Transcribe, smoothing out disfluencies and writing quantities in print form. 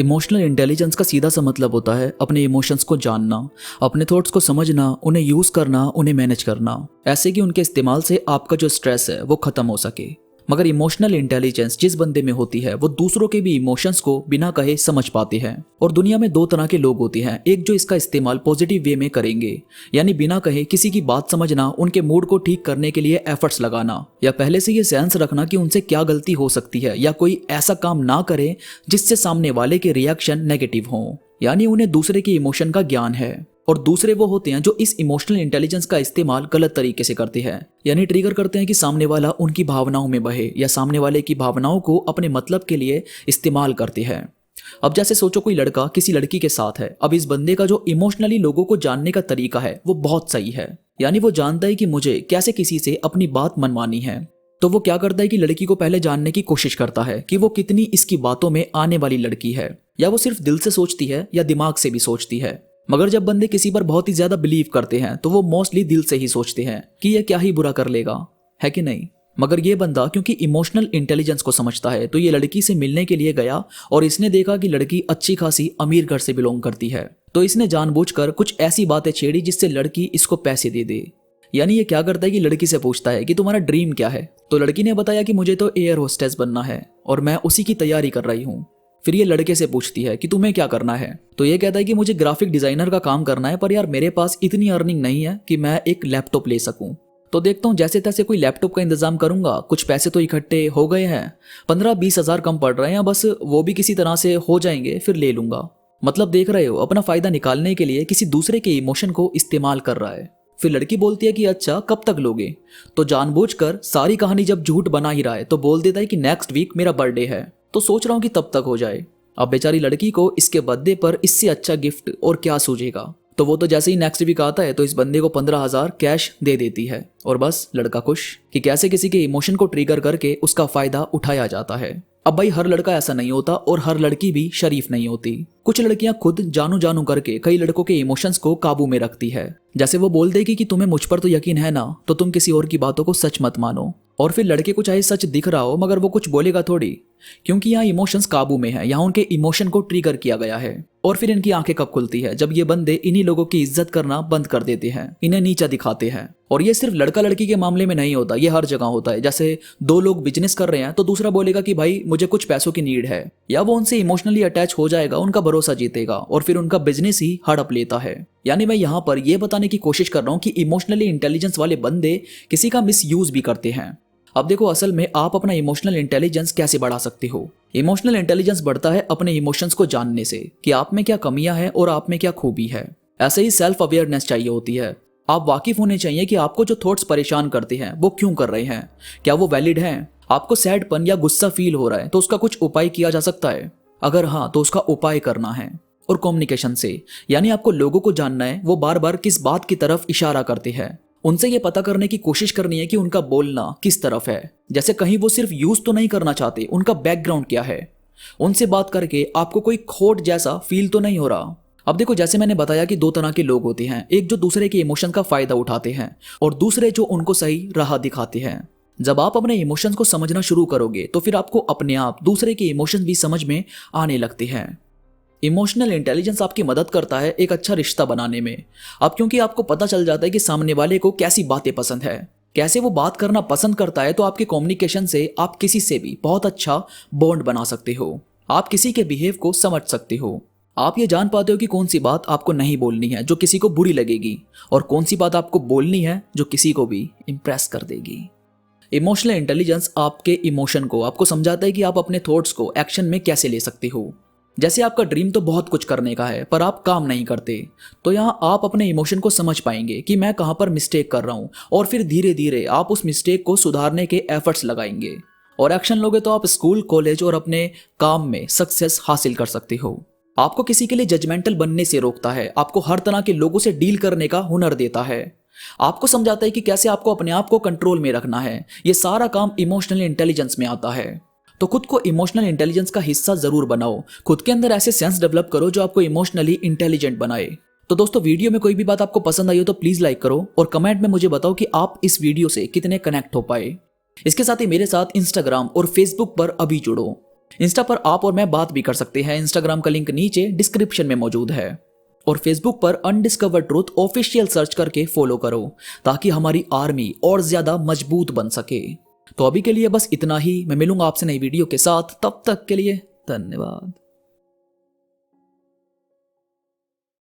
Emotional intelligence का सीधा सा मतलब होता है अपने इमोशंस को जानना, अपने थॉट्स को समझना, उन्हें यूज करना, उन्हें मैनेज करना, ऐसे कि उनके इस्तेमाल से आपका जो स्ट्रेस है वो खत्म हो सके। मगर इमोशनल इंटेलिजेंस जिस बंदे में होती है वो दूसरों के भी इमोशंस को बिना कहे समझ पाते हैं। और दुनिया में दो तरह के लोग होते हैं, एक जो इसका इस्तेमाल पॉजिटिव वे में करेंगे, यानी बिना कहे किसी की बात समझना, उनके मूड को ठीक करने के लिए एफर्ट्स लगाना, या पहले से ये सेंस रखना कि उनसे क्या गलती हो सकती है या कोई ऐसा काम ना करे जिससे सामने वाले के रिएक्शन नेगेटिव हों, यानी उन्हें दूसरे के इमोशन का ज्ञान है। और दूसरे वो होते हैं जो इस इमोशनल इंटेलिजेंस का इस्तेमाल गलत तरीके से करते हैं, यानी ट्रिगर करते हैं कि सामने वाला उनकी भावनाओं में बहे या सामने वाले की भावनाओं को अपने मतलब के लिए इस्तेमाल करते हैं। अब जैसे सोचो कोई लड़का किसी लड़की के साथ है, अब इस बंदे का जो इमोशनली लोगों को जानने का तरीका है वो बहुत सही है, यानी वो जानता है कि मुझे कैसे किसी से अपनी बात मनवानी है। तो वो क्या करता है कि लड़की को पहले जानने की कोशिश करता है कि वो कितनी इसकी बातों में आने वाली लड़की है, या वो सिर्फ दिल से सोचती है या दिमाग से भी सोचती है। मगर जब बंदे किसी पर बहुत ही ज्यादा बिलीव करते हैं तो वो मोस्टली दिल से ही सोचते हैं कि ये क्या ही बुरा कर लेगा, है कि नहीं। मगर ये बंदा क्योंकि इमोशनल इंटेलिजेंस को समझता है तो ये लड़की से मिलने के लिए गया और इसने देखा कि लड़की अच्छी खासी अमीर घर से बिलोंग करती है, तो इसने जानबूझकर कुछ ऐसी बातें छेड़ी जिससे लड़की इसको पैसे दे दे। यानी ये क्या करता है कि लड़की से पूछता है कि तुम्हारा ड्रीम क्या है, तो लड़की ने बताया कि मुझे तो एयर होस्टेस बनना है और मैं उसी की तैयारी कर रही हूँ। फिर ये लड़के से पूछती है कि तुम्हें क्या करना है, तो ये कहता है कि मुझे ग्राफिक डिजाइनर का काम करना है, पर यार मेरे पास इतनी अर्निंग नहीं है कि मैं एक लैपटॉप ले सकूं। तो देखता हूँ जैसे तैसे कोई लैपटॉप का इंतजाम करूंगा, कुछ पैसे तो इकट्ठे हो गए हैं, 15-20 हज़ार कम पड़ रहे हैं, बस वो भी किसी तरह से हो जाएंगे फिर ले लूंगा। मतलब देख रहे हो, अपना फायदा निकालने के लिए किसी दूसरे के इमोशन को इस्तेमाल कर रहा है। फिर लड़की बोलती है कि अच्छा कब तक लोगे, तो जानबूझकर सारी कहानी जब झूठ बना ही रहा है तो बोल देता है कि नेक्स्ट वीक मेरा बर्थडे है, तो सोच रहा हूँ कि तब तक हो जाए। अब बेचारी लड़की को इसके बर्थडे पर इससे अच्छा गिफ्ट और क्या सूझेगा, तो वो तो जैसे ही नेक्स्ट वीक आता है तो इस बंदे को 15,000 कैश दे देती है और बस लड़का खुश कि कैसे किसी के इमोशन को ट्रिगर करके उसका फायदा उठाया जाता है। अब भाई हर लड़का ऐसा नहीं होता और हर लड़की भी शरीफ नहीं होती। कुछ लड़कियां खुद जानू जानू करके कई लड़कों के इमोशंस को काबू में रखती है। जैसे वो बोल देगी कि तुम्हें मुझ पर तो यकीन है ना, तो तुम किसी और की बातों को सच मत मानो। और फिर लड़के को चाहे सच दिख रहा हो मगर वो कुछ बोलेगा थोड़ी, क्योंकि यहाँ इमोशंस काबू में है, यहाँ उनके इमोशन को ट्रिगर किया गया है। और फिर इनकी आंखें कब खुलती है, जब ये बंदे इन्हीं लोगों की इज्जत करना बंद कर देते हैं, इन्हें नीचा दिखाते हैं। और ये सिर्फ लड़का लड़की के मामले में नहीं होता, ये हर जगह होता है। जैसे दो लोग बिजनेस कर रहे हैं तो दूसरा बोलेगा कि भाई मुझे कुछ पैसों की नीड है, या वो उनसे इमोशनली अटैच हो जाएगा, उनका भरोसा जीतेगा और फिर उनका बिजनेस ही हड़प लेता है। यानी मैं यहाँ पर यह बताने की कोशिश कर रहा हूँ कि इमोशनली इंटेलिजेंस वाले बंदे किसी का मिस यूज भी करते हैं। अब देखो असल में आप अपना इमोशनल इंटेलिजेंस कैसे बढ़ा सकते हो। इमोशनल इंटेलिजेंस बढ़ता है अपने इमोशंस को जानने से कि आप में क्या कमियां हैं और आप में क्या खूबी है। ऐसे ही सेल्फ अवेयरनेस चाहिए होती है। आप वाकिफ होने चाहिए कि आपको जो थॉट्स परेशान करते हैं वो क्यों कर रहे हैं, क्या वो वैलिड हैं। आपको सैडपन या गुस्सा फील हो रहा है तो उसका कुछ उपाय किया जा सकता है, अगर हाँ तो उसका उपाय करना है। और कम्युनिकेशन से, यानी आपको लोगों को जानना है वो बार बार किस बात की तरफ इशारा करते हैं, उनसे ये पता करने की कोशिश करनी है कि उनका बोलना किस तरफ है। जैसे कहीं वो सिर्फ यूज तो नहीं करना चाहते, उनका बैकग्राउंड क्या है। उनसे बात करके आपको कोई खोट जैसा फील तो नहीं हो रहा। अब देखो जैसे मैंने बताया कि दो तरह के लोग होते हैं, एक जो दूसरे के इमोशन का फायदा उठाते हैं और दूसरे जो उनको सही राह दिखाते हैं। जब आप अपने इमोशंस को समझना शुरू करोगे तो फिर आपको अपने आप दूसरे के इमोशंस भी समझ में आने लगते हैं। इमोशनल इंटेलिजेंस आपकी मदद करता है एक अच्छा रिश्ता बनाने में। अब क्योंकि आपको पता चल जाता है कि सामने वाले को कैसी बातें पसंद है, कैसे वो बात करना पसंद करता है, तो आपके कम्युनिकेशन से आप किसी से भी बहुत अच्छा बॉन्ड बना सकते हो। आप किसी के बिहेव को समझ सकते हो। आप ये जान पाते हो कि कौन सी बात आपको नहीं बोलनी है जो किसी को बुरी लगेगी, और कौन सी बात आपको बोलनी है जो किसी को भी इंप्रेस कर देगी। इमोशनल इंटेलिजेंस आपके इमोशन को आपको समझाता है कि आप अपने थॉट्स को एक्शन में कैसे ले सकते हो। जैसे आपका ड्रीम तो बहुत कुछ करने का है पर आप काम नहीं करते, तो यहाँ आप अपने इमोशन को समझ पाएंगे कि मैं कहाँ पर मिस्टेक कर रहा हूँ, और फिर धीरे धीरे आप उस मिस्टेक को सुधारने के एफर्ट्स लगाएंगे और एक्शन लोगे तो आप स्कूल, कॉलेज और अपने काम में सक्सेस हासिल कर सकते हो। आपको किसी के लिए जजमेंटल बनने से रोकता है, आपको हर तरह के लोगों से डील करने का हुनर देता है, आपको समझाता है कि कैसे आपको अपने आप को कंट्रोल में रखना है। ये सारा काम इमोशनल इंटेलिजेंस में आता है। तो खुद को इमोशनल इंटेलिजेंस का हिस्सा जरूर बनाओ। खुद के अंदर ऐसे सेंस डेवलप करो जो आपको इमोशनली इंटेलिजेंट बनाए। तो दोस्तों वीडियो में कोई भी बात आपको पसंद आई हो तो प्लीज लाइक करो और कमेंट में मुझे बताओ कि आप इस वीडियो से कितने कनेक्ट हो पाए। इसके साथ ही मेरे साथ इंस्टाग्राम और फेसबुक पर अभी जुड़ो। इंस्टा पर आप और मैं बात भी कर सकते हैं। इंस्टाग्राम का लिंक नीचे डिस्क्रिप्शन में मौजूद है। और फेसबुक पर अनडिस्कवर्ड ट्रूथ ऑफिशियल सर्च करके फॉलो करो ताकि हमारी आर्मी और ज्यादा मजबूत बन सके। तो अभी के लिए बस इतना ही। मैं मिलूंगा आपसे नई वीडियो के साथ, तब तक के लिए धन्यवाद।